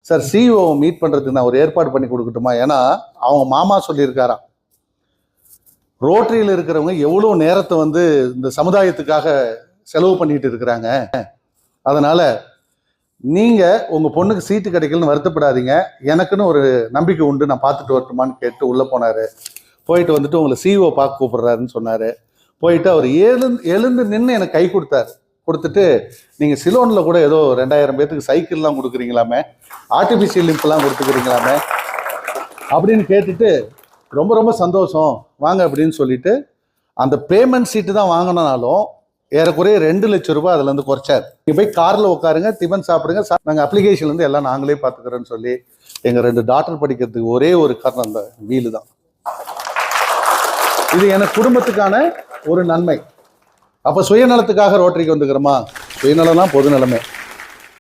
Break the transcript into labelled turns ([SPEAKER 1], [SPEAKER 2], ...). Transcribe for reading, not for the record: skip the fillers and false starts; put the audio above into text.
[SPEAKER 1] Sir CEO meet பண்ணுறதுக்கு நான் ஒரு ஏற்பாடு பண்ணி கொடுக்கட்டுமா? ஏன்னா அவங்க மாமா சொல்லியிருக்காராம், ரோட்டரியில் இருக்கிறவங்க எவ்வளோ நேரத்தை வந்து இந்த சமுதாயத்துக்காக செலவு பண்ணிட்டு இருக்கிறாங்க. அதனால நீங்கள் உங்கள் பொண்ணுக்கு சீட்டு கிடைக்கலன்னு வருத்தப்படாதீங்க, எனக்குன்னு ஒரு நம்பிக்கை உண்டு, நான் பார்த்துட்டு வரட்டுமான்னு கேட்டு உள்ளே போனார். போயிட்டு வந்துட்டு உங்களை சிஇஓ பார்க்க கூப்பிட்றாருன்னு சொன்னார். போயிட்டு அவர் எழுந்து நின்று எனக்கு கை கொடுத்துட்டு, நீங்கள் சிலோனில் கூட ஏதோ 2000 பேத்துக்கு சைக்கிள்லாம் கொடுக்குறீங்களாமே, ஆர்டிஃபிஷியல் லிம்ப்லாம் கொடுத்துக்கிறீங்களாமே அப்படின்னு கேட்டுட்டு, ரொம்ப ரொம்ப சந்தோஷம் வாங்க அப்படின்னு சொல்லிட்டு, அந்த பேமெண்ட் சீட்டு தான் வாங்கினாலும் ஏறக்குறைய 2 லட்சம் ரூபாய் அதுலேருந்து குறைச்சார். நீங்கள் போய் காரில் உட்காருங்க, டிஃபன் சாப்பிடுங்க, நாங்கள் அப்ளிகேஷன்லேருந்து எல்லாம் நாங்களே பார்த்துக்கிறோன்னு சொல்லி எங்கள் 2 டாக்டர் படிக்கிறதுக்கு ஒரே ஒரு காரணம் அந்த வீலு தான். இது எனக்கு குடும்பத்துக்கான ஒரு நன்மை. அப்போ சுயநலத்துக்காக ரோட்டரிக்கு வந்துக்கிறோமா? சுயநலம்லாம் பொது நிலைமை.